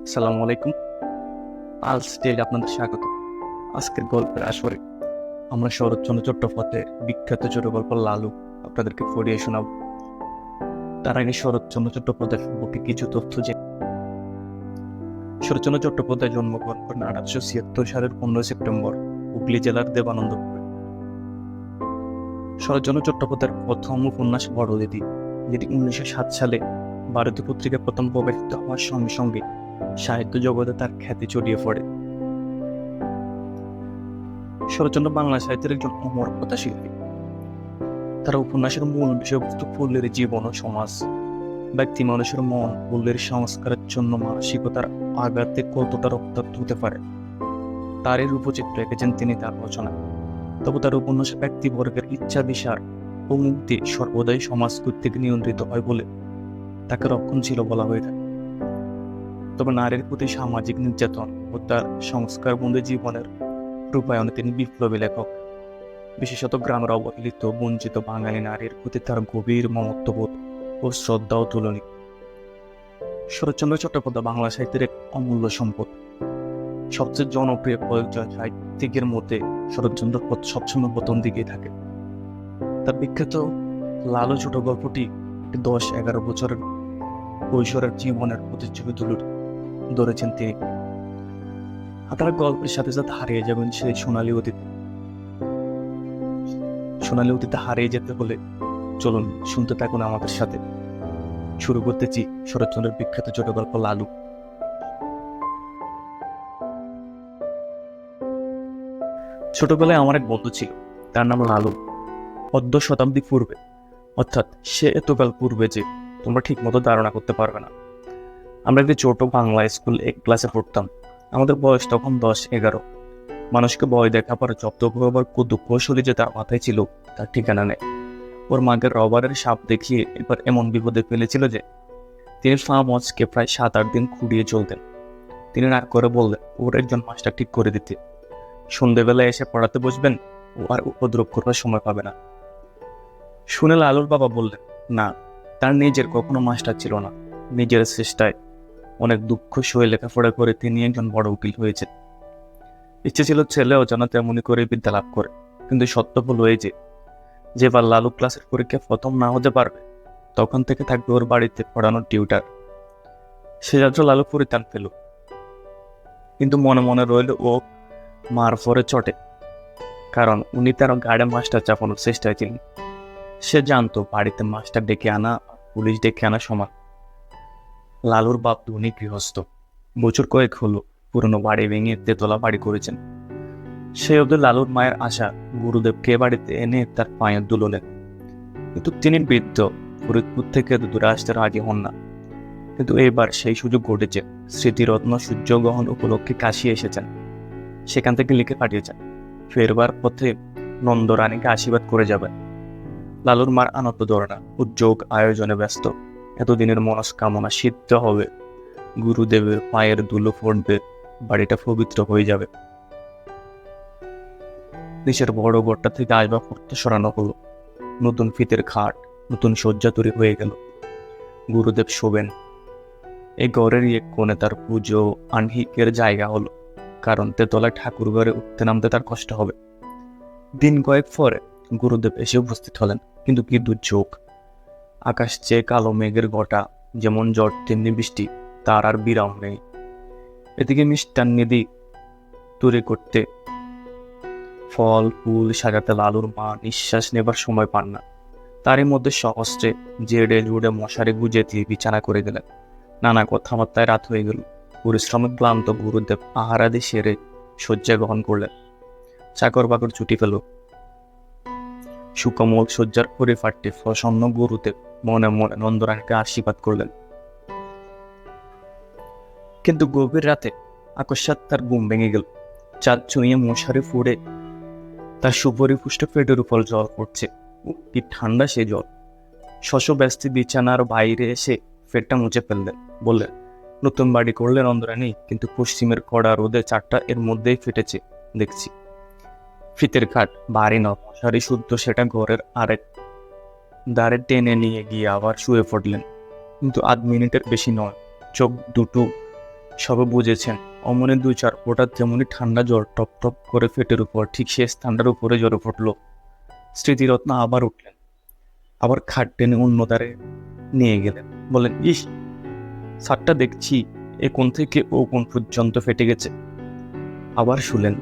আসসালামু আলাইকুম। আজ স্টেজে আপনাদের স্বাগত। আজকের গল্পের আসরে আমরা শরৎচন্দ্র চট্টোপাধ্যায়ের বিখ্যাত ছোট গল্প লালু আপনাদেরকে পড়িয়ে শোনাব। তার আগে শরৎচন্দ্র চট্টোপাধ্যায় সম্পর্কে কিছু তথ্য যে শরৎচন্দ্র চট্টোপাধ্যায় জন্মগ্রহণ করেন 1876 সালের 15 সেপ্টেম্বর হুগলি জেলার দেবানন্দপুরে। শরৎচন্দ্র চট্টোপাধ্যায়ের প্রথম উপন্যাস বড়দিদি, যেটি 1907 সালে ভারতীয় পত্রিকায় প্রথম প্রকাশিত হওয়ার সঙ্গে সঙ্গে সাহিত্য জগতে তার খ্যাতি ছড়িয়ে পড়ে। শরৎচন্দ্র বাংলা সাহিত্যের একজন অমর কথা শিল্পী। তার উপন্যাসের মূল বিষয়বস্তু ফুলের জীবন ও সমাজ, ব্যক্তি মানুষের মন ফুলের সংস্কারের জন্য মানসিকতার আঘাতে কতটা রক্তাক্ত হতে পারে তার এই রূপচিত্র এঁকেছেন তিনি তার রচনা। তবে তার উপন্যাসে ব্যক্তিবর্গের ইচ্ছা বিচার ও মুক্তি সর্বদাই সমাজ কর্তৃক নিয়ন্ত্রিত হয় বলে তাকে রক্ষণশীল বলা হয়ে থাকে। তবে নারীর প্রতি সামাজিক নির্যাতন ও তার সংস্কারবন্ধী জীবনের রূপায়ণে তিনি বিপ্লবী লেখক। বিশেষত গ্রামের অবহেলিত বঞ্চিত বাঙালি নারীর প্রতি তার গভীর মমত্ববোধ ও শ্রদ্ধা অতুলনীয়। শরৎচন্দ্র চট্টোপাধ্যায় বাংলা সাহিত্যের এক অমূল্য সম্পদ। সবচেয়ে জনপ্রিয় কয়েকজন সাহিত্যিকের মধ্যে শরৎচন্দ্র সবসময় প্রথম দিকেই থাকে। তার বিখ্যাত লালু ছোট গল্পটি 10-11 বছরের কৈশোরের জীবনের প্রতিচ্ছবি তুলে ধরেছেন তিনি। আপনার গল্পের সাথে সাথে হারিয়ে যাবেন সেই সোনালী অতীতে হারিয়ে যেতে হলে চলুন শুনতে থাকুন আমাদের সাথে। শুরু করতেছি শরৎচন্দ্রের বিখ্যাত ছোট গল্প লালু। ছোটবেলায় আমার এক বন্ধু ছিল, তার নাম লালু। অর্ধ শতাব্দী পূর্বে, অর্থাৎ সে এতকাল পূর্বে যে তোমরা ঠিক মতো ধারণা করতে পারবে না। আমরা একটি ছোট বাংলা স্কুল এক ক্লাসে পড়তাম। আমাদের বয়স তখন 10-11। মানুষকে ভয় দেখাবার জব্দ করবার কত কৌশলী যে তার মাথায় ছিল তার ঠিকানা নেই। ওর মাকে রবারের সাপ দেখিয়ে এবার এমন বিপদে ফেলেছিল যে তিনি ফার্ম হাউসকে প্রায় 7-8 দিন খুঁড়িয়ে চলতেন। তিনি রাগ করে বললেন ওর একজন মাস্টার ঠিক করে দিতে। সন্ধ্যেবেলায় এসে পড়াতে বসবেন, ও আর উপদ্রব করবার সময় পাবে না। শুনে লালুর বাবা বললেন না, তার নিজের কখনো মাস্টার ছিল না। নিজের চেষ্টায় অনেক দুঃখ সয়ে লেখাপড়া করে তিনি একজন বড় উকিল হয়েছেন। ইচ্ছে ছিল ছেলেও যেন তেমনি করে বিদ্যা লাভ করে। কিন্তু সত্য হলো এই যেবার লালু ক্লাসের পরীক্ষা প্রথম না হতে পারবে, তখন থেকে থাকবে ওর বাড়িতে পড়ানোর টিউটার। সে যাত্রা লালু পরিত্রাণ পেল, কিন্তু মনে মনে রইল ও মার পরে চটে, কারণ উনি তার গাড়ে মাস্টার চাপানোর চেষ্টায় ছিলেন। সে জানতো বাড়িতে মাস্টার ডেকে আনা পুলিশ ডেকে আনা সমান। লালুর বাপ ধনী গৃহস্থ, বছর কয়েক হলো পুরনো বাড়ি ভেঙে তেতলা বাড়ি করেছেন। সে অবধি লালুর মায়ের আশা গুরুদেবকে বাড়িতে এনে তার পায়ের দুললেন। কিন্তু তিনি বৃদ্ধ, ফরিদপুর থেকে দূরে আসতে রাজি হন না। কিন্তু এবার সেই সুযোগ ঘটেছে। স্মৃতিরত্ন সূর্যগ্রহণ উপলক্ষে কাশি এসেছেন, সেখান থেকে লিখে পাঠিয়েছেন ফেরবার পথে নন্দরানীকে আশীর্বাদ করে যাবেন। লালুর মার আনন্দ ধরে না, উদ্যোগ আয়োজনে ব্যস্ত। এতদিনের মনস্কামনা সিদ্ধ হবে, গুরুদেবের পায়ের ধুলো পড়বে, বাড়িটা পবিত্র হয়ে যাবে। নিচের বড় ঘরটা থেকে আসবাবপত্র সরানো হলো। নতুন ফিতের খাট, নতুন শয্যা তৈরি হয়ে গেল। গুরুদেব শোবেন। এই ঘরেরই এক কোণে তার পুজো আহ্নিকের জায়গা হলো, কারণ তেতলায় ঠাকুর ঘরে উঠতে নামতে তার কষ্ট হবে। দিন কয়েক পরে গুরুদেব এসে উপস্থিত হলেন, কিন্তু কি দুর্যোগ! আকাশ চেয়ে কালো মেঘের ঘটা, যেমন ঝড় তেমনি বৃষ্টি, তার আর বিরাম নেই। এদিকে মিষ্টান্নিদি তৈরি করতে, ফল ফুল সাজাতে লালুর মা নিঃশ্বাস নেবার সময় পান না। তারই মধ্যে সহস্রে জেড়ে জুড়ে মশারি গুজে দিয়ে বিছানা করে দিলেন। নানা কথাবার্তায় রাত হয়ে গেল। পরিশ্রমে ক্লান্ত গুরুদেব আহারাদি সেরে শয্যা গ্রহণ করলেন। চাকর বাকর ছুটি পেল। সুকোমল শয্যার পরিপাট্যে প্রসন্ন গুরুদেব মনে মনে নন্দরানীকে আশীর্বাদ করলেন। কিন্তু গভীর রাতে আকস্মাৎ তার ঘুম ভেঙে গেল। চাঁদ ছুঁয়ে মশারি ফুড়ে তার সুপরিপুষ্ট পেটের উপর জল পড়ছে। কি ঠান্ডা সে জল! শশব্যস্তে বিছানার বাইরে এসে পেটটা মুছে ফেললেন। বললেন, নতুন বাড়ি করলেন নন্দরানী, কিন্তু পশ্চিমের কড়া রোদে চারটা এর মধ্যেই ফেটেছে দেখছি। ফিতের খাট ভারী নয়, মশারি শুদ্ধ, সেটা ঘরের আরেক ধারে টেনে নিয়ে গিয়ে আবার শুয়ে পড়লেন। কিন্তু আধ মিনিটের বেশি নয়, চোখ দুটো সবে বুঝেছেন অমনে 2-4 ফোঁটা তেমনি ঠান্ডা জল টপ টপ করে পেটের উপর ঠিক সে স্থানটার উপরে জ্বরে ফুটল। স্মৃতিরত্ন আবার উঠলেন, আবার খাট টেনে অন্য ধারে নিয়ে গেলেন। বললেন, ইস, ছাদটা দেখছি এ কোণ থেকে ও কোণ পর্যন্ত ফেটে গেছে। আবার শুলেন,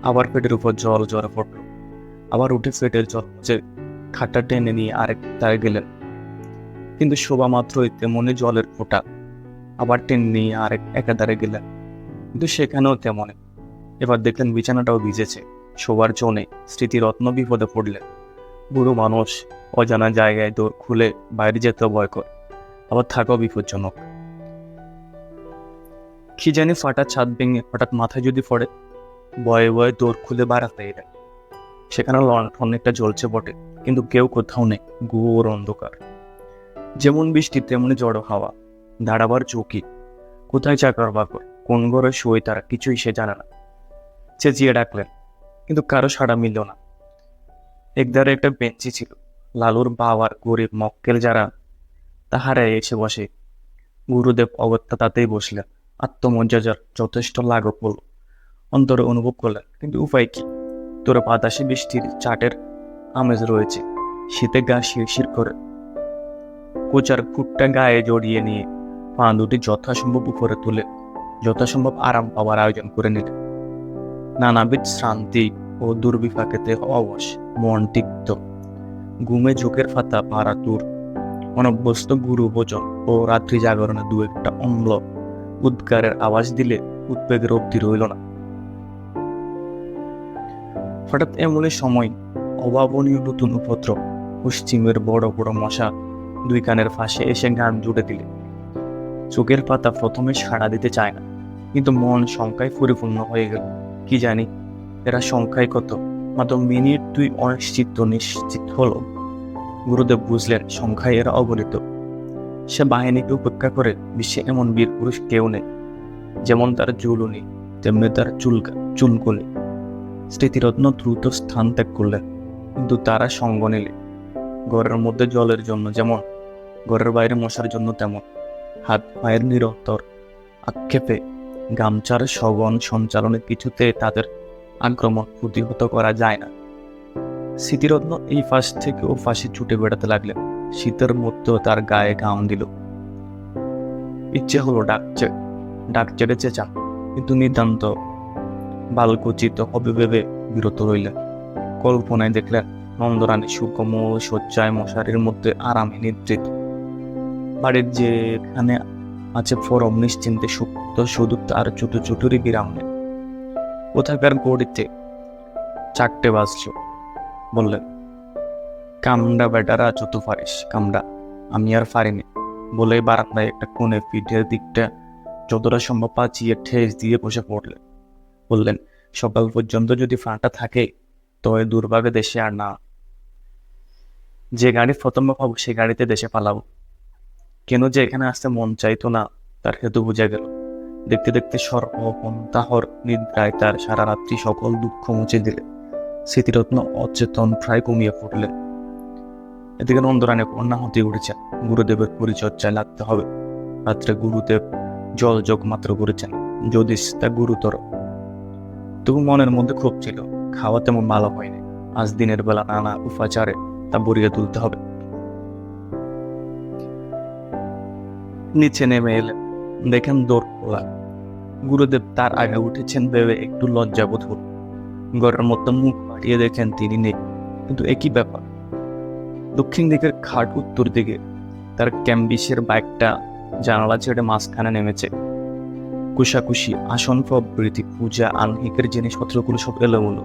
আবার পেটের উপর জল জ্বরে ফুটল। আবার উঠে পেটের জল মুছে খাটটা টেনে নিয়ে আরেক ধারে গেলেন, কিন্তু শোভা মাত্রই তেমনি জলের ফোঁটা। আবার টেনে নিয়ে একাধারে গেলেন, কিন্তু সেখানেও তেমনই। এবার দেখলেন বিছানাটাও ভিজেছে, শোবার জো নেই। স্মৃতিরত্ন বিপদে পড়লেন। বুড়ো মানুষ, অজানা জায়গায় দৌড় খুলে বাইরে যেতেও ভয় করে, আবার থাকাও বিপজ্জনক। কি জানি ফাটা ছাদ ভেঙে হঠাৎ মাথায় যদি পড়ে। ভয়ে ভয়ে দৌড় খুলে বারাতে এলেন। সেখানে লণ্ঠন একটা জ্বলছে বটে, কিন্তু কেউ কোথাও নেই, ঘোর অন্ধকার। যেমন বৃষ্টি তেমনি জড়ো হাওয়া, দাঁড়াবার চৌকি, কোথায় চাকর বাকর, কোন ঘরে শুয়ে তারা কিছুই সে জানে না। চেঁচিয়ে ডাকলেন, কিন্তু কারো সাড়া মিলল না। একধারে একটা বেঞ্চি ছিল, লালুর বাবার গরিব মক্কেল যারা, তাহারা এসে বসে। গুরুদেব অগত্যা তাতেই বসলেন। আত্মমর্যাদার যথেষ্ট লাঘব হল, অন্তরে অনুভব করলেন, কিন্তু উপায় কি? তোরা বাতাসে বৃষ্টির চাটের আমেজ রয়েছে, শীতে গা শিরশির করে। কোচার খুঁটটা গায়ে জড়িয়ে নিয়ে পা দুটি যথাসম্ভব উপরে তুলে যথাসম্ভব আরাম পাওয়ার আয়োজন করে নিলেন। নানাবিধ শ্রান্তি ও দুর্বিপাকেতে অবশ, মন তিক্ত, ঘুমে ঝোঁকের ফাতা পাড়া দূর, অনভ্যস্ত গুরু ভোজন ও রাত্রি জাগরণে দু একটা অম্ল উদ্গারের আওয়াজ দিলে উদ্বেগের অবধি রইল না। হঠাৎ এমনই সময় অভাবনীয় নতুন উপদ্রব। পশ্চিমের বড় বড় মশা দুই কানের ফাঁসে এসে গান জুড়ে দিলে। চোখের পাতা প্রথমে সাড়া দিতে চায় না, কিন্তু মন শঙ্কায় পরিপূর্ণ হয়ে গেল। কি জানি এরা সংখ্যায় কত? মাত্র মিনিট 2 অনিশ্চিত নিশ্চিত হলো। গুরুদেব বুঝলেন সংখ্যায় এরা অগণিত। সে বাহিনীকে উপেক্ষা করে বিশ্বে এমন বীর পুরুষ কেউ নেই। যেমন তার জুলুনি, তেমনি তার চুলকুনি। স্মৃতিরত্ন দ্রুত স্থান ত্যাগ করলেন, কিন্তু তারা সঙ্গ নিলে। ঘরের মধ্যে জলের জন্য যেমন, ঘরের বাইরে মশার জন্য তেমন। হাত পায়ের নিরন্তর আক্ষেপে, গামছার সঘন সঞ্চালনে কিছুতে তাদের আক্রমণ প্রতিহত করা যায় না। স্মৃতিরত্ন এই ফাঁস থেকে ও ফাঁসে ছুটে বেড়াতে লাগলেন। শীতের মধ্যেও তার গায়ে ঘাম দিল। ইচ্ছে হলো ডাক ছেড়ে চেঁচান, কিন্তু নিতান্ত বালকোচিত হবে ভেবে বিরত রইলেন। কল্পনায় দেখলেন নন্দরানী সুকোমল শয্যায় মশারির মধ্যে আরামে নিদ্রিত। বাড়ির যেখানে আছে ফরম নিশ্চিন্তে সুপ্ত, শুধু তার চুটুরি বিরাম নেই। কোথাকার গড়িতে 4টে বাজল। বললেন, কামড়া বেটারা যত পারিস কামড়া, আমি আর পারিনি। বলে বারান্দায় একটা কোণে পিঠের দিকটা যতটা সম্ভব পাচিয়ে ঠেস দিয়ে বসে পড়লেন। বললেন, সকাল পর্যন্ত যদি ফাঁটা থাকে তবে দুর্ভাগ্যে দেশে আর না। যে গাড়ি প্রথম পাবো সে গাড়িতে দেশে পালাবো। কেন যে এখানে আসতে মন চাইতো না তার হেতু বোঝা গেল। দেখতে দেখতে সর্বপন্থাহর নিদ্রায় তার সারা রাত্রি সকল দুঃখ মুছে দিলে। স্মৃতিরত্ন অচেতন প্রায় ঘুমিয়ে পড়লেন। এদিকে নন্দরানী কন্যা হতে উঠেছেন। গুরুদেবের পরিচর্যায় লাগতে হবে। রাত্রে গুরুদেব জলযোগ মাত্র করেছেন, যদিস তা গুরুতর। তবু মনের মধ্যে ক্ষোভ ছিল, খাওয়া তেমন ভালো হয়নি। আজ দিনের বেলা নানা উপাচারে তা বরিয়ে তুলতে হবে। নিচে নেমে এলেন, দেখেন দৌড় খোলা। গুরুদেব তার আগে উঠেছেন ভেবে একটু লজ্জাবোধ হল। ঘরের মধ্যে মুখ পাঠিয়ে দেখেন তিনি নেই, কিন্তু একই ব্যাপার। দক্ষিণ দিকের খাট উত্তর দিকে। তার ক্যাম্বিসের বাইকটা জানালা ছেড়ে মাঝখানে নেমেছে। কুশাকুশি, আসন প্রভৃতি পূজা আহ্নিকের জিনিসপত্রগুলো সব এলোমেলো,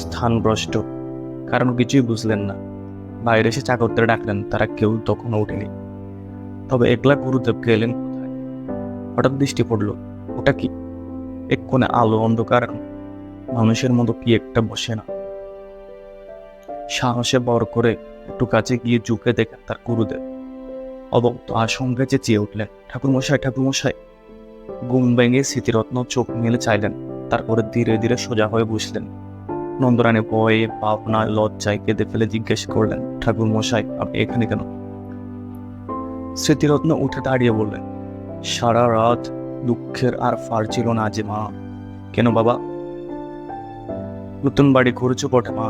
স্থানভ্রষ্ট। কারণ কিছুই বুঝলেন না। বাইরে এসে চাকরদের ডাকলেন, তারা কেউ তখনও উঠেনি। তবে একলা গুরুদেব গেলেন কোথায়? হঠাৎ দৃষ্টি পড়ল, ওটা কি? এক কোণে আলো অন্ধকার, মানুষের মতো কি একটা বসে না। সাহসে বর করে একটু কাছে গিয়ে ঝুঁকে দেখেন তার গুরুদেব। অবক্ত আশঙ্কা চেঁচিয়ে উঠলেন, ঠাকুরমশাই, ঠাকুরমশাই! ঘুম ভেঙে স্মৃতিরত্ন চোখ মেলে চাইলেন, তারপরে ধীরে ধীরে সোজা হয়ে বসলেন। নন্দরানী ভয়ে ভাবনায় লজ্জায় কেঁদে ফেলে জিজ্ঞেস করলেন, ঠাকুরমশাই, আপনি এখানে কেন? স্মৃতিরত্ন উঠে দাঁড়িয়ে বললেন, সারা রাত দুঃখের আর ফার ছিল না যে মা। কেন বাবা? নতুন বাড়ি ঘুরেছ বটে মা,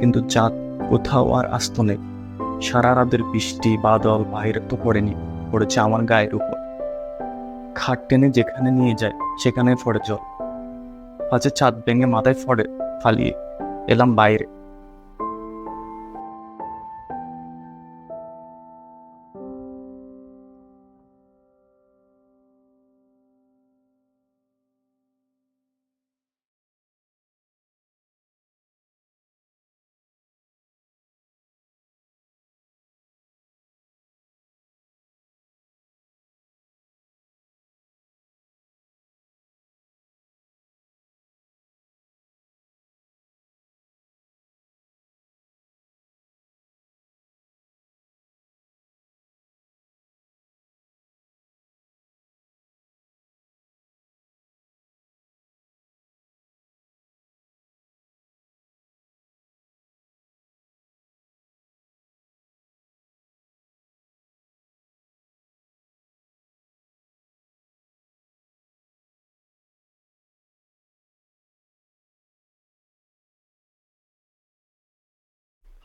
কিন্তু চাঁদ কোথাও আর আসতো নেই। সারা রাতের বৃষ্টি বাদল বাইরে তো পড়েনি, পড়েছে আমার গায়ের উপর। খাট টেনে যেখানে নিয়ে যায় সেখানে পড়ে জল, পাছে চাঁদ ভেঙে মাথায় ফড়ে ফালিয়ে এলাম বাইরে।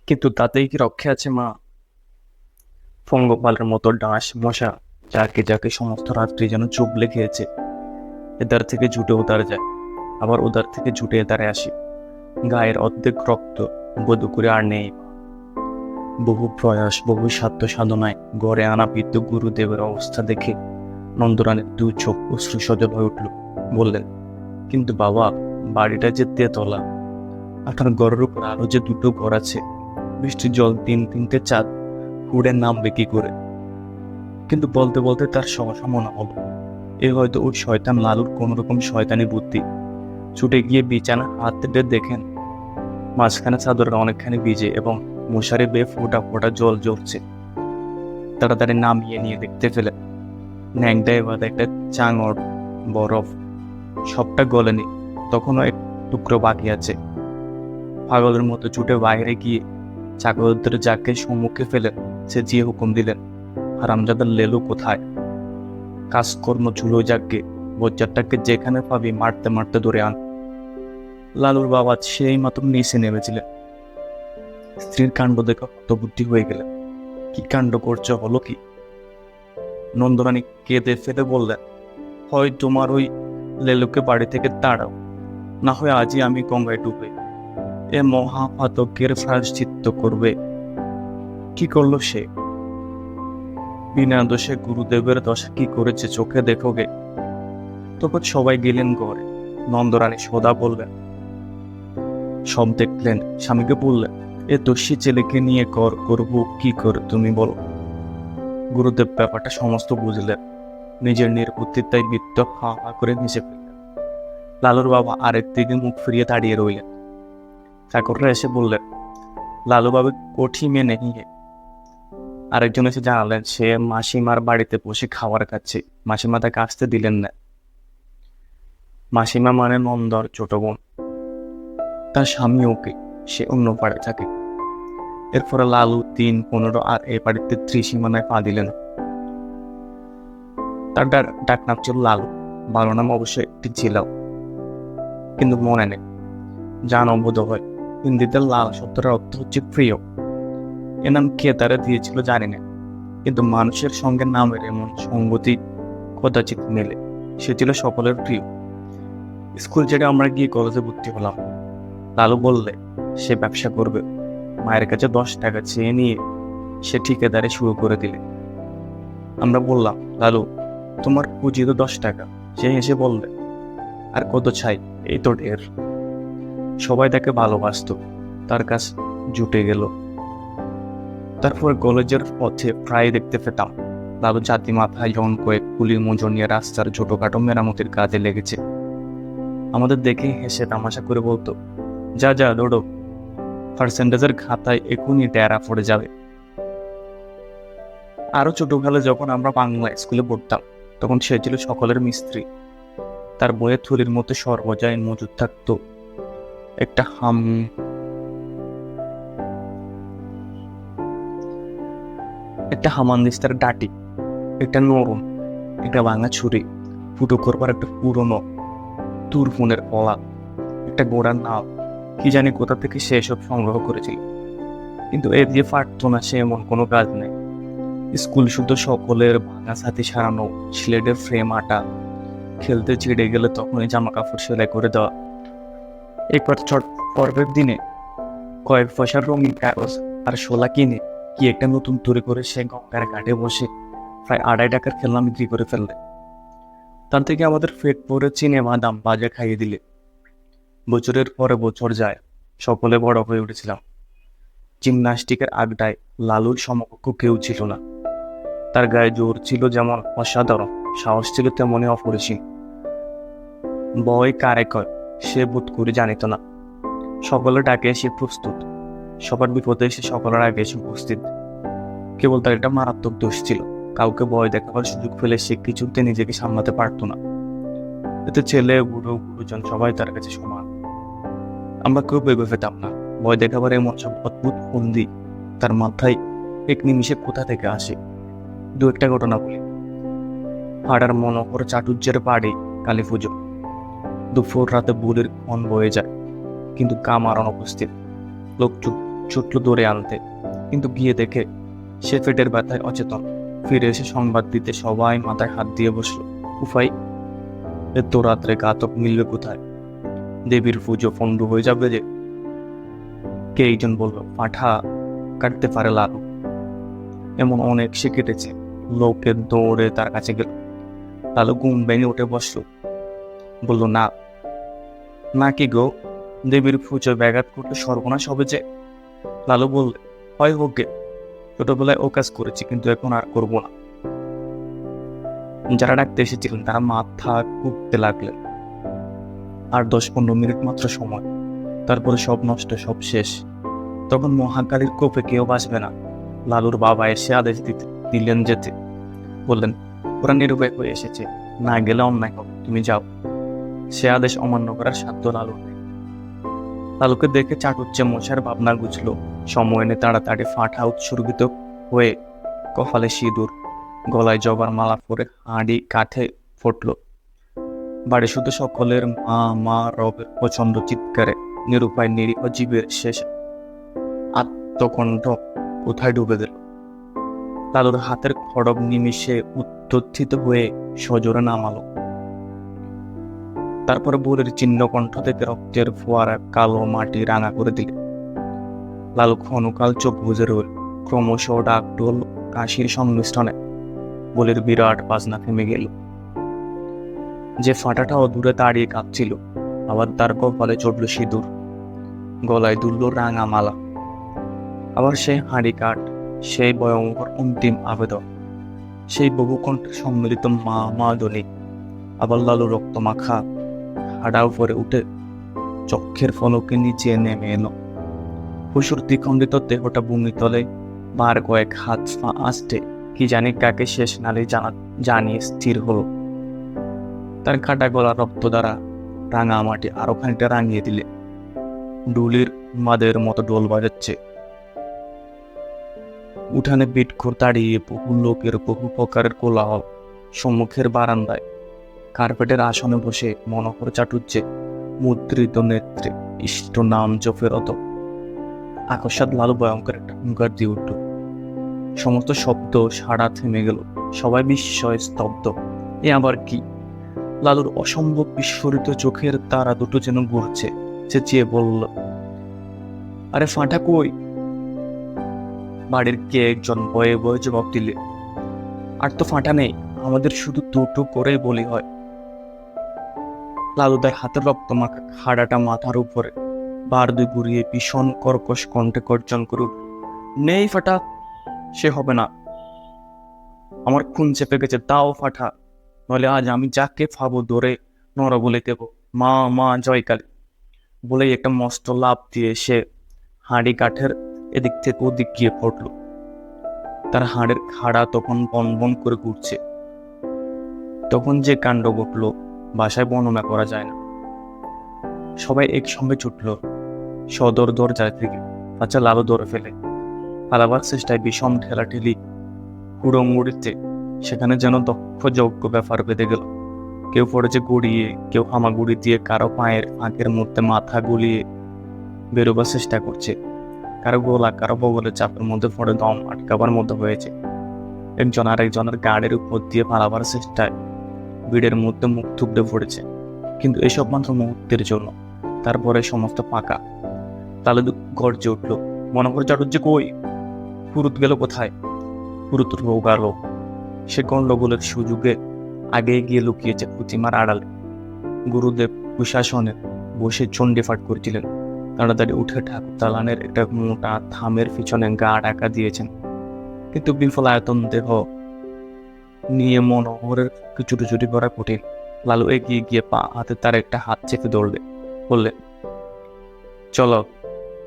কিন্তু তাতেই কি রক্ষে আছে মা? পঙ্গপালের মতো ডাঁশ মশা যাকে যাকে সমস্ত রাত্রি যেন চুবলে খেয়েছে। এদার থেকে জুটে ওদার যায়, আবার ওদার থেকে জুটে এদারে আসি। গায়ের অর্ধেক রক্ত বধু করে আর নেই। বহু প্রয়াস বহু সাধ্য সাধনায় গড়ে আনা বৃদ্ধ গুরুদেবের অবস্থা দেখে নন্দরানীর দু চোখ অশ্রু সজল হয়ে উঠল। বললেন, কিন্তু বাবা, বাড়িটা যে তেতলা, আপনার ঘরের উপর আরো যে দুটো ঘর আছে, বৃষ্টির জল তিনটে চাঁদ উড়ে নামবে কি করে? কিন্তু বলতে বলতে তার সহসা মনে হলো, এ হয়তো ওই শয়তান লালুর কোন রকম শয়তানি বুদ্ধি। ছুটে গিয়ে বিছানা হাতে দেখেন মাঝখানে চাদরের অনেকখানি ভিজে এবং মশারি বেয়ে ফোঁটা ফোঁটা জল ঝরছে। তাড়াতাড়ি নামিয়ে নিয়ে দেখতে পেলেন ন্যাংটায় বাঁধা একটা চাঙড় বরফ, সবটা গলেনি, তখনও এক টুকরো বাকি আছে। পাগলের মতো ছুটে বাইরে গিয়ে চাকরদের যাকে সম্মুখে ফেলেন সে যে হুকুম দিলেন, হারামজাদার লেলু কোথায়? কাজকর্ম চুলো যাকে, বজ্জারটাকে যেখানে পাবি মারতে মারতে ধরে আন। লালুর বাবা সেই মাত্র নিচে নেমেছিলেন। স্ত্রীর কাণ্ড দেখে হতবুদ্ধি হয়ে গেলেন। কি কাণ্ড করছে, হলো কি? নন্দরানী কেঁদে ফেলে বললেন, হয় তোমার ওই লেলুকে বাড়ি থেকে তাড়াও, না হয় আজই আমি গঙ্গায় ডুবে এ মহাপাতকের প্রায়শ্চিত্ত করবে। কি করলো সে? বিনা দোষে গুরুদেবের দশা কি করেছে চোখে দেখোগে। তখন সবাই গেলেন ঘরে। নন্দরানী সদা বললেন, সব দেখলেন, স্বামীকে বললেন, এ দস্যি ছেলেকে নিয়ে করবো কি করে তুমি বলো। গুরুদেব ব্যাপারটা সমস্ত বুঝলেন, নিজের নির্বুদ্ধির তাই বৃত্ত হা হা করে মিশে ফেললেন। লালুর বাবা আরেক দিকে মুখ ফিরিয়ে দাঁড়িয়ে রইলেন। চাকররা এসে বললেন, লালু বাবু কোঠি মে নেই হে। আরেকজন এসে জানালেন সে মাসিমার বাড়িতে বসে খাবার খাচ্ছে, মাসিমা তাকে আসতে দিলেন না। মাসিমা মানে নন্দর ছোট বোন, তার স্বামী ওকে, সে অন্য পাড়ে থাকে। এরপরে লালু 3-15 আর এ বাড়িতে ত্রিসীমানায় পা দিলেন। তার ডাক নাম ছিল লালু, ভালো নাম অবশ্যই একটি ছিল, কিন্তু মনে নেই। জান অবোধ হয় হিন্দিতে লাল শব্দের অর্থ হচ্ছে প্রিয়। এ নাম কে তারা দিয়েছিল জানি না, কিন্তু মানুষের সঙ্গে নামের এমন সঙ্গতি কদাচিৎ মেলে। সে ছিল সকলের প্রিয়। স্কুল ছেড়ে আমরা গিয়ে কলেজে ভর্তি হলাম। লালু বললে সে ব্যবসা করবে। মায়ের কাছে 10 টাকা চেয়ে নিয়ে সে ঠিকাদারি শুরু করে দিলে। আমরা বললাম, লালু তোমার পুঁজি তো 10 টাকা। সে হেসে বললে, আর কত চাই, এই তো ঢের। সবাই তাকে ভালোবাসত, তার কাছ জুটে গেল। তারপর কলেজের পথে প্রায় দেখতে পেতাম লালু জাতি মাথায় জন কয়েক কুলির মজুর নিয়ে রাস্তার ছোটখাটো মেরামতির কাজে লেগেছে। আমাদের দেখে হেসে তামাশা করে বলতো, যা যা দৌড়ো, পার্সেন্টেজের খাতায় এখনই ডেরা পড়ে যাবে। আরো ছোটকালে যখন আমরা বাংলা স্কুলে পড়তাম, তখন সে ছিল সকলের মিস্ত্রি। তার বইয়ের থলির মধ্যে সর্বজয় মজুদ থাকতো একটা হামানদিস্তার ডাটি, একটা নরম, একটা ভাঙা ছুরি, ফুটো করবার একটা পুরনো তুরফুনের কলা, একটা গোড়ার নাও, কি জানি কোথা থেকে সে এসব সংগ্রহ করেছিল। কিন্তু এর দিয়ে পারত না সে এমন কোনো কাজ নেই। স্কুল শুদ্ধ সকলের ভাঙা ছাতি সারানো, স্লেটের ফ্রেম আটা, খেলতে ছিঁড়ে গেলে তখনই জামা কাপড় সেলাই করে দেওয়া। এই পর্বের দিনে কয়েক পয়সার রঙিন কাগজ আর শোলা কিনে কি একটা নতুন তৈরি করে সে গঙ্গার ঘাটে বসে প্রায় 2.5 টাকার খেলনা বিক্রি করে ফেললে। তার থেকে আমাদের পেট ভরে চিনে বাদাম বাজে খাইয়ে দিলে। বছরের পরে বছর যায়, সকলে বড় হয়ে উঠেছিলাম। জিমন্যাস্টিকের আড্ডায় লালুর সমকক্ষ কেউ ছিল না। তার গায়ে জোর ছিল যেমন অসাধারণ, সাহস ছিল তেমনই অপরিসীম। বয় কারে কয় সে বোধ করে জানিত না। সকলের ডাকে এসে প্রস্তুত, সবার বিপদে এসে সকলের আগে এসে উপস্থিত। কেবল তার একটা মারাত্মক দোষ ছিল, কাউকে ভয় দেখাবার সুযোগ পেলে সে কিছুতে নিজেকে সামলাতে পারত না। এতে ছেলে বুড়ো গুরুজন সবাই তার কাছে সমান। আমরা কেউ ভেবে পেতাম না ভয় দেখাবার এমন সব অদ্ভুত ফন্দি তার মাথায় এক নিমিষে কোথা থেকে আসে। দু একটা ঘটনা বলি। পাড়ার মনোহর চাটুর্যের বাড়ি কালী পুজো। দুপুর রাতে বুলির ক্ষণ বয়ে যায়, কিন্তু কামার অনুপস্থিত। লোক ছুটল দৌড়ে আনতে, কিন্তু গিয়ে দেখে সে পেটের ব্যথায় অচেতন। ফিরে এসে সংবাদ দিতে সবাই মাথায় হাত দিয়ে বসলো। উফাই, এত রাত্রে ঘাতক মিলবে কোথায়? দেবীর পুজো পণ্ড হয়ে যাবে যে। কে একজন বলল, পাঠা কাটতে পারে লালু। এমন অনেক সে কেটেছে। লোকে দৌড়ে তার কাছে গেল। লালু ঘুম ভেঙে উঠে বসলো, বলল, না না কি গো, দেবীর পুজো ব্যাঘাত করতে সর্বনাশ হবে যে। লালু বললে, হয় হোক গে, ছোটবেলায় ও কাজ করেছি, কিন্তু এখন আর করব না। যারা ডাকতে এসেছিলেন তারা মাথা কুটতে লাগলেন। আর 10-15 মিনিট মাত্র সময়, তারপরে সব নষ্ট, সব শেষ। তখন মহাকালীর কোপে কেউ বাঁচবে না। লালুর বাবা এসে আদেশ দিলেন যেতে। বললেন, ওরা নিরুপায় হয়ে এসেছে, না গেলে অন্যায় হবে, তুমি যাও। সে আদেশ অমান্য করার সাধ্য লালুর নেই। লালুকে দেখে চাটুজ্জে মশার ভাবনা গুছলো। সময় এনে তাড়াতাড়ি ফাঁটা উৎসর্গিত হয়ে কপালে সিঁদুর, গলায় জবার মালা পরে হাঁড়ি কাঠে ফুটল। বাড়ি শুধু সকলের মা মা রবের প্রচন্ড চিৎকারে নিরুপায় নিরীহ জীবের শেষ আত্মকণ্ঠ কোথায় ডুবে দিল। লালুর হাতের খড়গ নিমিষে উত্থিত হয়ে সজোরে নামালো। তারপরে বুড়ির চিহ্ন কণ্ঠ থেকে রক্তের ফোয়ারা কালো মাটি রাঙা করে দিলে। লালু ক্ষণকাল চোখ বুঝে রইল। ক্রমশ ডাকডোল কাশির সংমিশ্রণে বুড়ির বিরাট বাজনা থেমে গেল। যে ফাটাটাও দূরে দাঁড়িয়ে কাঁপছিল, আবার তার কপালে চড়ল সিঁদুর, গলায় দুলল রাঙা মালা। আবার সেই হাঁড়ি কাঠ, সেই ভয়ঙ্কর অন্তিম আবেদন, সেই বহু কণ্ঠের সম্মিলিত মা মা ধ্বনি। আবার লালু রক্ত মাখা হাড়া উপরে উঠে চক্ষের ফলকে নিচে নেমে এলো। পশুর দ্বিখণ্ডিত দেহটা ভূমিতলে বার কয়েক হাত পা আসতে কি জানি কাকে শেষ নালী জানিয়ে স্থির হলো। তার কাটা গলা রক্ত দ্বারা রাঙা মাটি আরো খানিকটা রাঙিয়ে দিলে। ডুলির মাদের মতো ডোল বাজাচ্ছে। উঠানে বিটখোর দাঁড়িয়ে বহু লোকের বহু প্রকারের কোলাহল। সম্মুখের বারান্দায় কার্পেটের আসনে বসে মনোহর চাটুজ্জে মুদ্রিত নেত্রে ইষ্ট নাম জপেরত। আকস্মাৎ লালু ভয়ঙ্কর একটা হুঙ্কার দিয়ে উঠল। সমস্ত শব্দ সাড়া থেমে গেল। সবাই বিস্ময়ে স্তব্ধ। এ আবার কি? লালুর অসম্ভব বিস্ফোরিত চোখের তারা দুটো যেন ঘুরছে। চেঁচিয়ে বলল, আরে ফাঁটা কই? বাড়ির কে একজন বয়ে বয়ে জবাব দিলে, আর তো ফাঁটা নেই, আমাদের শুধু দুটো করে বলি হয়। লালুদার হাতের রক্ত মাখা খাড়াটা মাথার উপরে বার দুই ঘুরিয়ে ভীষণ কর্কশ কণ্ঠে গর্জন করুন, নেই ফাটা, সে হবে না। আমার খুন চেপে গেছে, দাও ফাটা, নইলে আজ আমি যাকে ফাবো ধরে নর বলে দেব, মা মা জয়কালী। বলেই একটা মস্ত লাফ দিয়ে সে হাঁড়ি কাঠের এদিক থেকে ওদিক গিয়ে পড়ল। তার হাড়ের খাড়া তখন বন বন করে ঘুরছে। তখন যে কাণ্ড ঘটল ভাষায় বর্ণনা করা যায় না। সবাই একসঙ্গে ছুটল সদর দরজা থেকে। আচ্ছা, লালু ধরে ফেলে পালাবার চেষ্টায় বিষম ঠেলাঠেলি হুড়োমুড়িতে সেখানে যেন দক্ষ যজ্ঞ ব্যাপার বেঁধে গেল। কেউ পড়েছে গড়িয়ে, কেউ হামাগুড়ি দিয়ে কারো পায়ের ফাঁকের মধ্যে মাথা গুলিয়ে বেরোবার চেষ্টা করছে, কারো গোলা কারো বগলের চাপের মধ্যে পড়ে দম আটকাবার মধ্যে হয়েছে। একজন আর একজনের গাড়ির উপর দিয়ে পালাবার চেষ্টায় ভিড়ের মধ্যে মুখ থুবড়ে পড়েছে, কিন্তু এসব মাত্র মুহূর্তের জন্য, তারপরে সমস্ত ফাঁকা। তাহলে গর্জে উঠল, মনে করে চাটুজ্জে কই, ফুরুত গেল কোথায়? ফুরুত রোগালো, সে গণ্ডগোলের সুযোগে আগে গিয়ে লুকিয়েছে প্রতিমার আড়ালে। গুরুদেব প্রশাসনে বসে চণ্ডীপাঠ করছিলেন। তাড়াতাড়ি উঠে ঠাকুর দালানের একটা মোটা থামের পিছনে গা ঢাকা দিয়েছেন, কিন্তু বিফল আয়তন দেহ নিয়ে মনোহরের ছুটোছুটি করা কঠিন। লালু এগিয়ে গিয়ে পা হাতে তার একটা হাত চেপে ধরলে, বললে, চলো,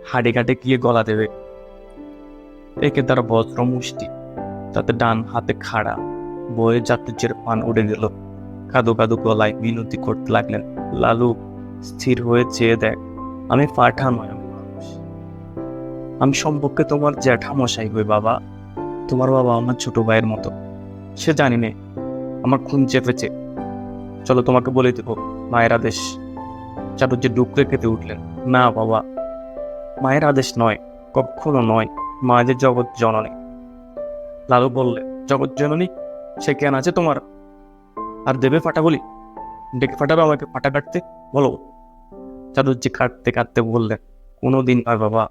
হাড়ি ঘাটে গিয়ে গলা দেবে। একে তার বজ্র মুষ্টি, তাতে ডান হাতে খাড়া বয়ে চাটুজ্যের পান উড়ে গেল। কাদো কাদো গলায় মিনতি করতে লাগলেন। লালু স্থির হয়ে চেয়ে দেখ, আমি পাঠা নয়, আমি মানুষ। আমি সম্পর্কে তোমার জ্যাঠামশাই হই বাবা। তোমার বাবা আমার ছোট ভাইয়ের মতো। সে জানি নে আমার খুন চেপেছে। চলো তোমাকে বলে দেবো, মায়ের আদেশ। চাটুজ্জে ডুকরে খেতে উঠলেন। না বাবা, মায়ের আদেশ নয়, কখনো নয়। মা যে জগৎ জননী। লালু বললে, জগৎ জননী সে জ্ঞান আছে তোমার? আর দেবে ফাটা বলি? ডেকে ফাটাবে আমাকে ফাটা কাটতে? বলো। চাটুজ্জে কাটতে কাটতে বললেন, কোনোদিন নয় বাবা,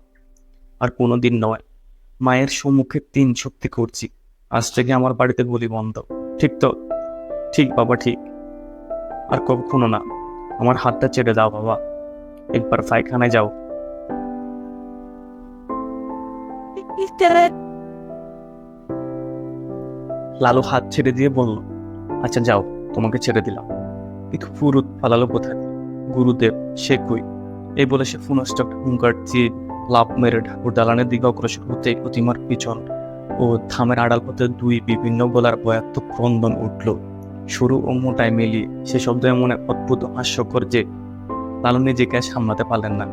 আর কোনোদিন নয়। মায়ের সম্মুখে 3 শক্তি করছি। আজ থেকে আমার বাড়িতে বলি বন্ধ। ঠিক তো? ঠিক বাবা, ঠিক। আর কখনো না। আমার হাতটা ছেড়ে দাও বাবা, একবার পায়খানায় যাও। লালু হাত ছেড়ে দিয়ে বলল, আচ্ছা যাও, তোমাকে ছেড়ে দিলাম। কিন্তু ফুরুত পালালো কোথায়? গুরুদেব সে কই? এই বলে সে পুনশ্চ হুঙ্কার দিয়ে লাফ মেরে ঠাকুর দালানের দিকে অগ্রসর হতে প্রতিমার পিছন ও থামের আড়াল হতে 2 বিভিন্ন গলার ভয়াত্মক ক্রন্দন উঠল, সরু ও মোটায় মিলিয়ে। সে শব্দ এমন এক অদ্ভুত হাস্যকর যে লালু নিজেকে সামলাতে পারলেন না।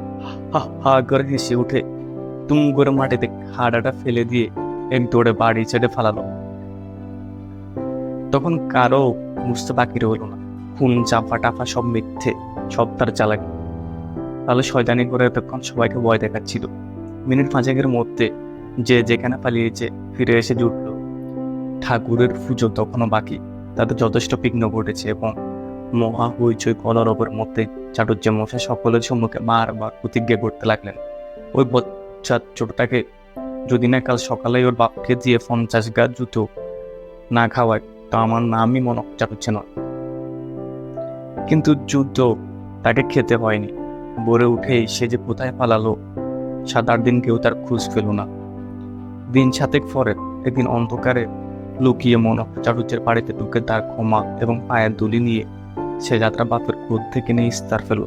হা হা করে হেসে উঠে তুম করে মাটিতে হাড়াটা ফেলে দিয়ে এক দৌড়ে বাড়ি ছেড়ে ফালালো। তখন কারো বুঝতে বাকি রইল না, খুন চাপা টাফা সব মিথ্যে, সব তার চালাকি। তাহলে শয়তানি করে এতক্ষণ সবাইকে ভয় দেখাচ্ছিল। মিনিট 5 মধ্যে যে যেখানে পালিয়েছে ফিরে এসে জুটল। ঠাকুরের পুজো তখনও বাকি, তাতে যথেষ্ট বিঘ্ন ঘটেছে এবং মহা হইচই কলরবের মধ্যে চাটুজ্জে মশা সকলের সম্মুখে বারবার প্রতিজ্ঞা করতে লাগলেন, ওই বচ্চার ছোটটাকে যদি না কাল সকালে ওর বাপকে দিয়ে 50 গাছ জুতো না খাওয়ায়, তো আমার নামই মনে চাটুচ্ছে নয়। কিন্তু যুদ্ধ তাকে খেতে হয়নি। ভোরে উঠেই সে যে কোথায় পালালো, 7-8 দিন কেউ তার খোঁজ পেল না। দিন 7 পরে একদিন অন্ধকারে লুকিয়ে চাটুজ্জের বাড়িতে ঢুকে তার ক্ষমা এবং পায়ের দুলি নিয়ে সে যাত্রা বাপের ক্রোধ থেকে নিস্তার ফেল।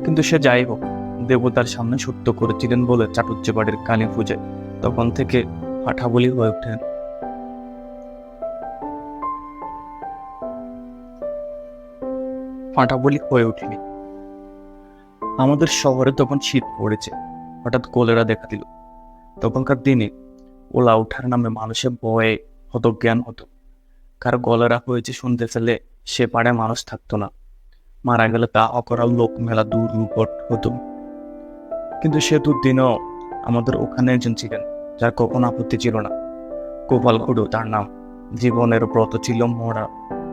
কিন্তু সে যাই হোক, দেবতার সামনে সত্য করেছিলেন বলে চাটুজ্জে বাড়ির কালী পূজায় তখন থেকে ফাটা বলি হয়ে ওঠেন। ফাটা বলি হয়ে উঠেনি। আমাদের শহরে তখন শীত পড়েছে, হঠাৎ কলেরা দেখা দিল। তখনকার দিনে ওলা ওঠার নামে মানুষের ভয়ে হতজ্ঞান হতো। কারো কলেরা হয়েছে শুনতে ফেলে সে পাড়ে মানুষ থাকতো না। মারা গেলে তা অকরাল লোক মেলা দুর্ঘট হতো। কিন্তু সে দুদিনও আমাদের ওখানে একজন ছিলেন যার কখনো আপত্তি ছিল না। গোপাল খুড়ো তার নাম। জীবনের ব্রত ছিল মরা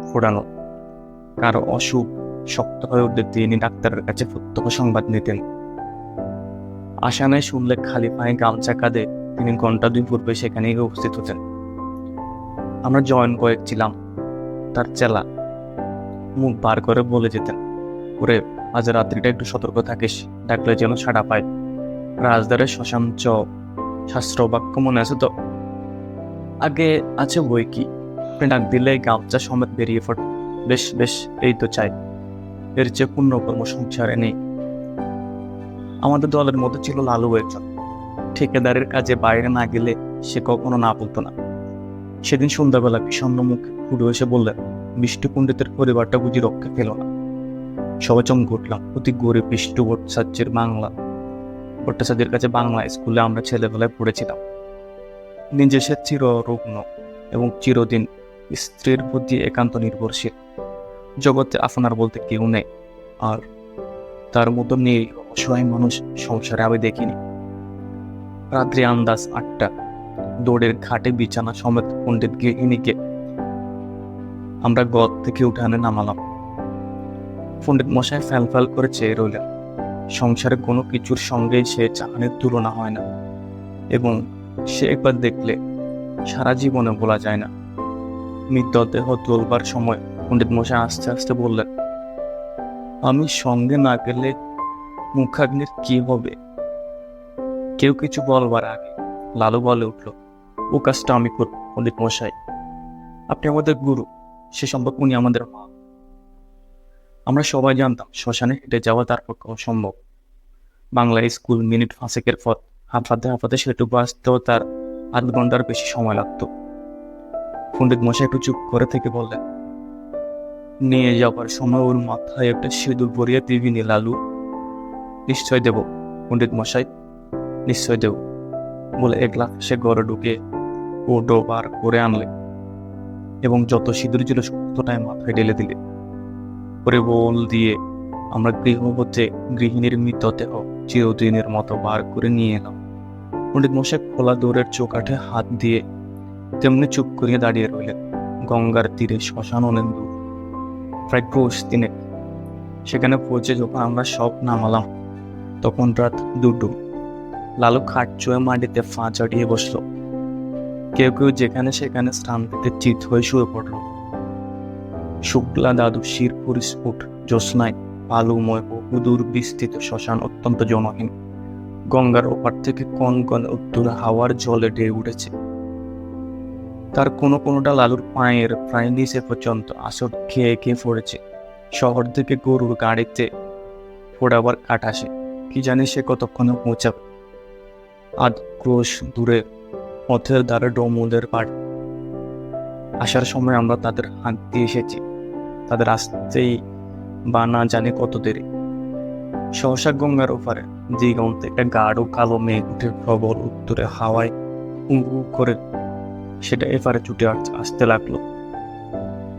ফোড়ানো। কারো অসুখ শক্ত হয়ে উঠলে তিনি ডাক্তারের কাছে প্রত্যক্ষ সংবাদ নিতেন। আসানায় শুনলে খালি পায়ে গামছা কাঁধে তিনি ঘন্টা 2 পূর্বে সেখানেই উপস্থিত হতেন। আমরা জয়েন কয়েক ছিলাম, তার চেলা। মুখ বার করে বলে যেতেন, ওরে আজ রাত্রিটা একটু সতর্ক থাকিস, ডাকলে যেন সাড়া পায়। রাজদারের শ্মশান শাস্ত্র বাক্য মনে আছে তো? আগে আছে বই কি, ডাক দিলে গামছা সমেত বেরিয়ে পড়। বেশ বেশ, এই তো চাই, এর চেয়ে পুণ্যকর্ম সংসারে নেই। আমাদের দলের মধ্যে ছিল লালু একজন। ঠিকাদারের কাজে বাইরে না গেলে সে কখনো না বলতো না। সেদিন সন্ধ্যাবেলা বিষণ্ণ মুখে খুড়ো এসে বললেন, বিষ্টু পণ্ডিতের পরিবারটা বুঝি রক্ষে পেল না। সবাই চমকে উঠলাম। অতি গরিব বিষ্টু ভট্টাচার্যের কাছে বাংলা স্কুলে আমরা ছেলেবেলায় পড়েছিলাম। নিজে সে চিররুগ্ন এবং চিরদিন স্ত্রীর প্রতি একান্ত নির্ভরশীল। জগতে আপনার বলতে কেউ নেই, আর তার মতো নেই অসহায় মানুষ সংসারে আমি দেখিনি। রাত্রি আন্দাজ 8টা, দৌড়ের ঘাটে বিছানা সমেত পণ্ডিত গৃহিণীকে আমরা গদ থেকে উঠানে নামালাম। পণ্ডিত মশাই ফ্যাল ফ্যাল করে চেয়ে রইলেন। সংসারে কোনো কিছুর সঙ্গে সে চাহানের তুলনা হয় না, এবং সে একবার দেখলে সারা জীবনে বলা যায় না। মৃতদেহ তোলবার সময় পণ্ডিত মশাই আস্তে আস্তে বললেন, আমি সঙ্গে না গেলে মুখাগ্নির কি হবে? কেউ কিছু বলবার আগে লালু বলে উঠল, ও কাজটা আমি করব পণ্ডিত মশাই। আপনি আমাদের গুরু, সে সম্পর্কে উনি আমাদের মা। আমরা সবাই জানতাম শ্মশানে হেঁটে যাওয়া তার পক্ষে অসম্ভব। বাংলা স্কুল মিনিট 5 পর হাঁপাতে হাঁপাতে সেটুকু আসতেও তার আধ ঘন্টার বেশি সময় লাগতো। পণ্ডিত মশাই একটু চুপ করে থেকে বললেন, নিয়ে যাওয়ার সময় ওর মাথায় একটা সিঁদুর ভরিয়ে দিবিনি লালু? নিশ্চয় দেব পণ্ডিত মশাই, নিশ্চয় দেব, বলে একলা সে ঘরে ঢুকে কোটো বার করে আনলে এবং যত সিঁদুর ছিল সমস্তটাই মাথায় ঢেলে দিলে। পরে বল দিয়ে আমরা গৃহ হতে গৃহিণীর মৃতদেহ চিরদিনের মতো বার করে নিয়ে এলাম। পণ্ডিত মশাই খোলা দৌড়ের চৌকাঠে হাত দিয়ে তেমনি চুপ করিয়ে দাঁড়িয়ে রইলেন। গঙ্গার তীরে শ্মশান অনেক দূর, প্রায় ক্রোশ 3। সেখানে পৌঁছে যখন আমরা সব নামালাম তখন রাত 2টো। লালু খাট চুয়ে মাটিতে ফা চড়িয়ে বসলো। কেউ কেউ যেখানে সেখানে শ্রান্তিতে চিত হয়ে শুয়ে পড়ল। শুক্লা দাদু শিরপুর স্ফুট জ্যোৎস্নায় আলুময় বহুদূর বিস্তৃত শ্মশান অত্যন্ত জনহীন। গঙ্গার ওপার থেকে কনকন উত্তর হাওয়ার জলে ঢেউ উঠেছে। তার কোনোটা লালুর পায়ের প্রায় নিচে পর্যন্ত আসর খেয়ে খেয়ে পড়েছে। শহর থেকে গরুর গাড়িতে ফোড়াবার কাঠ আসে, কি জানি সে কতক্ষণে পৌঁছাবে। আধ ক্রোশ দূরে পথের ধারে ডমুদের বাড়ি। আসার সময় আমরা তাদের হাত দিয়ে এসেছি, তাদের আসতেই বা না জানি কত দেরি। সহসা গঙ্গার ওপারে দিগন্তে একটা গাঢ় কালো মেঘ উঠে প্রবল উত্তরে হাওয়ায় উঁ করে সেটা এপারে ছুটে আসতে লাগলো।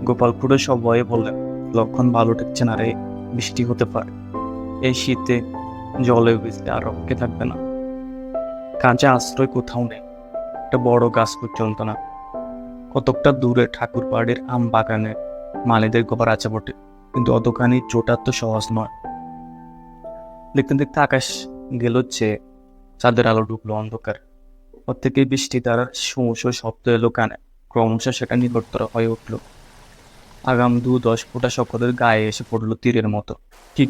গোপালপুরে সব ভয়ে বললেন, লক্ষণ ভালো ঠেকছে না রে, বৃষ্টি হতে পারে। এই শীতে জলে ভিজতে আর রক্ষে থাকবে না। কাঁচা আশ্রয় কোথাও নেই, একটা বড় গাছ পর্যন্ত না। কতকটা দূরে ঠাকুর বাড়ির আম বাগানে মালিদের ঘর আছে বটে, কিন্তু অতখানি চোটার তো সহজ নয়। দেখতে দেখতে আকাশ গেল চেয়ে, চাঁদের আলো ঢুকলো অন্ধকার। ওর থেকে বৃষ্টি তার শোঁ শব্দ এলো কানে, ক্রমশ সেটা নিকটতর হয়ে উঠল। আগাম 2-10 ফোঁটা সকলের গায়ে এসে পড়লো তীরের মতো। কি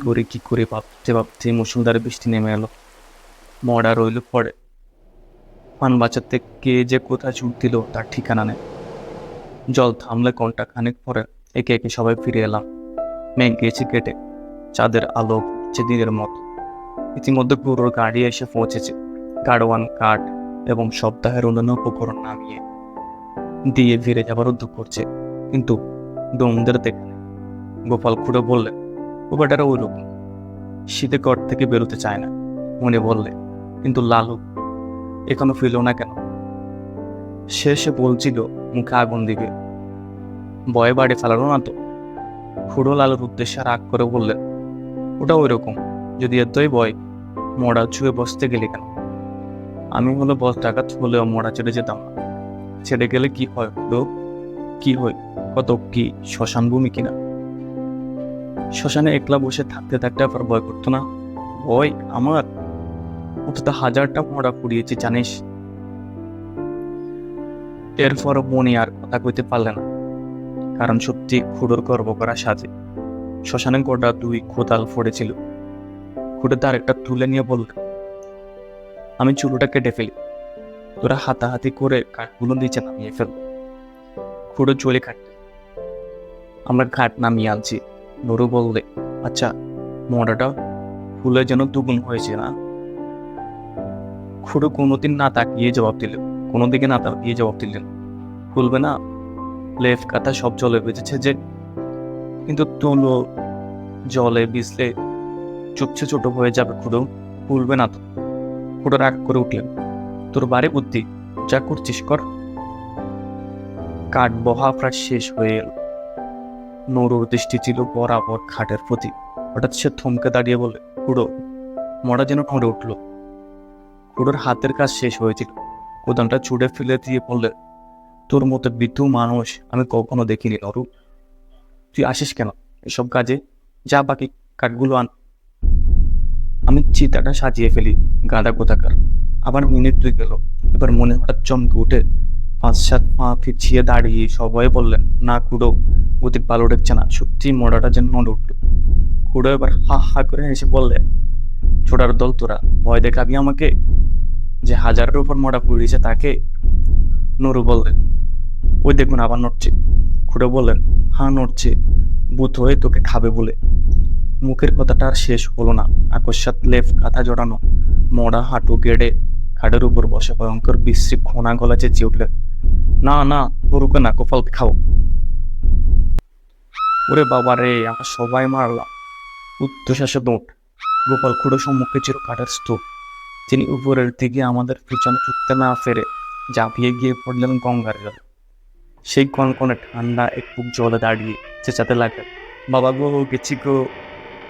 করে ভাবতে ভাবতে মুষলধারে বৃষ্টি নেমে এলো। মরা রইল পড়ে। পান বাঁচাতে কে যে কোথায় ছুট দিল তার ঠিকানা নেই। জল থামলে ঘন্টা খানেক পরে একে একে সবাই ফিরে এলাম। মেঘ গিয়েছে কেটে, চাঁদের আলো উঠছে দিনের মতো। ইতিমধ্যে গরুর গাড়ি এসে পৌঁছেছে। গাড়োয়ান কাঠ এবং সপ্তাহের অন্যান্য উপকরণ নামিয়ে দিয়ে ফিরে যাবার উদ্যোগ করছে, কিন্তু ডোমদের দেখে নেই। গোপাল খুঁড়ে বললে, ও বেটারা ওই রকম, শীতে ঘর থেকে বেরোতে চায় না। মনে বললে, কিন্তু লালু এখনো ফিরল না কেন? সে বলছিল মুখে আগুন দিবে, ভয়ে বাড়ি ফেলানো না তো? খুড়ো লালুর উদ্দেশ্যে রাগ করে বললেন, ওটা ওই রকম, যদি এতই ভয় মরা ছুঁয়ে বসতে গেলে কেন? আমি হলো বস ডাকাত হলেও মরা ছেড়ে যেতাম না। ছেড়ে গেলে কি হয় খুড়ো? কি হয়? কত কি শ্মশান ভূমি কিনা? শ্মশানে একলা বসে থাকতে থাকতে আবার ভয় করতো না? ভয় আমার? অন্তত 1000টা মরা পুড়িয়েছি জানিস। এরপর মনে আর কথা কইতে পারলে না, কারণ সত্যি খুড়োর গর্ব করা সাজে। শ্মশানে গোটা 2 কোদাল পড়েছিল। খুঁড়ে তার একটা তুলে নিয়ে বলল, আমি চুলোটা কেটে ফেলি, তোরা হাতাহাতি করে কাঠগুলো নিচে নামিয়ে ফেল। খুঁড়ো চলে কাটতে আমরা ঘাট নামিয়ে আনছি। নুরু বললে, আচ্ছা মরাটা ফুলে যেন দুগুণ হয়েছে না? খুঁড়ো কোনোদিকে না তাকিয়ে জবাব দিলেন, ফুলবে না, লেফ কাটা সব জলে বেঁচেছে যে, কিন্তু তুলো জলে ভিজলে চুপছে ছোট হয়ে যাবে খুঁড়ো, ফুলবে না তো। খুঁড়ো রাগ করে উঠলেন, তোর বাড়ি বুদ্ধি, যা করছিস কর। কাঠ বহা প্রায় শেষ হয়ে এলো। নরুর দৃষ্টি ছিল বরাবর খাটের প্রতি। হঠাৎ সে থমকে দাঁড়িয়ে বলে, খুড়ো। মরা যেন নড়ে উঠল। খুড়োর হাতের কাজ শেষ হয়েছিল। কোদানটা ছুঁড়ে ফেলে দিয়ে বললে, তোর মতো বিধু মানুষ আমি কখনো দেখিনি নরু। তুই আসিস কেন এসব কাজে? যা বাকি কাঠগুলো আন। আমি চিতাটা সাজিয়ে ফেলি। গাঁদা কোথাকার। আবার মিনিট 2 গেল। এবার মনে হঠাৎ চমকে উঠে 5-7 পা পিছিয়ে দাঁড়িয়ে সবাই বললেন, না খুড়ো, অতি ভালো দেখছে না, সত্যি মরাটা যেন নড়ে উঠল। খুড়ো এবার হা হা করে হেসে বললেন, ছোটার দল তোরা, ভয় দেখাবি আমাকে? যে হাজারের উপর মরা পুড়িয়েছে তাকে? নরু বললেন, ওই দেখুন আবার নড়ছে। খুড়ো বললেন, হ্যাঁ নড়ছে, ভূত হয়ে তোকে খাবে বলে। মুখের কথাটা আর শেষ হলো না। আকস্মাৎ লেফ কাঁথা জড়ানো মরা হাঁটু গেড়ে খাটের উপর বসে ভয়ঙ্কর বিশ্রী খোনা গলা চেঁচিয়ে উঠলেন, না না, নরুকে না, গোপালকে খাও। ওরে বাবা রে, আমরা সবাই মারলাম। উচ্চশ্বাসে দৌড়। গোপাল খুড়ো সম্মুখে ছিল কাঠের স্তূপ। তিনি উপরের দিকে আমাদের পিছনে ছুটতে না ফেরে ঝাঁপিয়ে গিয়ে পড়লেন গঙ্গার জলে। সেই কনকনে ঠান্ডা এক বুক জলে দাঁড়িয়ে চেঁচাতে লাগলেন, বাবা গো, গেছি গো,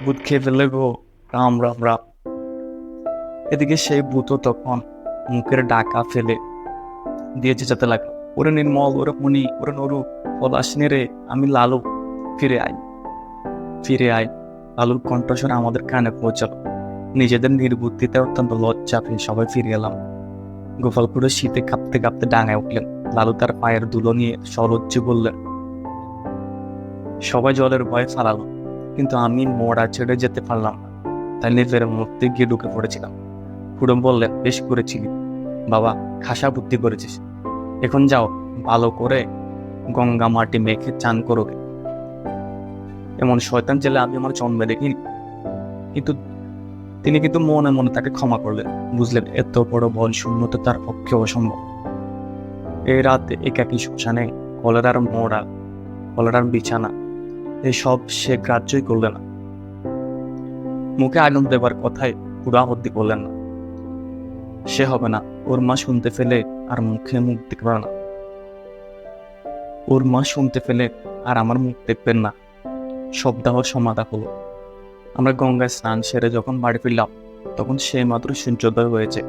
ভূত খেয়ে ফেললে গো, রাম রাম রাম। এদিকে সেই ভূতও তখন মুখের ডাকা ফেলে দিয়ে চেঁচাতে লাগলো, ওরে নির্মল, ওরে মণি, ওরে নরু, পলাশিনী রে, আমি লালু, ফিরে আয়, ফিরে আয়। লালুর কণ্ঠস্বর আমাদের কানে পৌঁছালো। নিজেদের নির্বুদ্ধিতে অত্যন্ত লজ্জা পেয়ে সবাই ফিরে এলাম। গোপাল খুড়ো শীতে কাঁপতে কাঁপতে ডাঙায় উঠলেন। লালু তার পায়ের ধুলো নিয়ে সলজ্জে বললেন। সবাই জলের ভয়ে ফালালো, কিন্তু আমি মোড়া ছেড়ে যেতে পারলাম না, তাই লেপের মধ্যে গিয়ে ঢুকে পড়েছিলাম। খুড়ো বললেন, বেশ করেছিলি বাবা, খাসা বুদ্ধি করেছিস। এখন যাও, ভালো করে গঙ্গা মাটি মেখে চান করো। এমন শয়তান ছেলে আমি আমার জন্মে দেখিনি। তিনি কিন্তু মনে মনে তাকে ক্ষমা করলেন। বুঝলেন, এত বড় বল শূন্যতা তার পক্ষে অসম্ভব। এই রাতে একাকী শ্মশানে কলেরার বিছানা, এসব সে গ্রাহ্যই করলেন না। মুখে আগুন দেবার কথায় পুরো আপত্তি করলেন না। সে হবে না, ওর মা শুনতে ফেলে আর মুখে মুখ দেখবে না। ওর মা শুনতে ফেলে আর আমার মুখ দেখবেন না। সপ্তাহ সমাধা হলো। আমরা গঙ্গায় স্নান সেরে যখন বাড়ি ফিরলাম, তখন সে মাত্র সূর্যোদয় হয়েছে।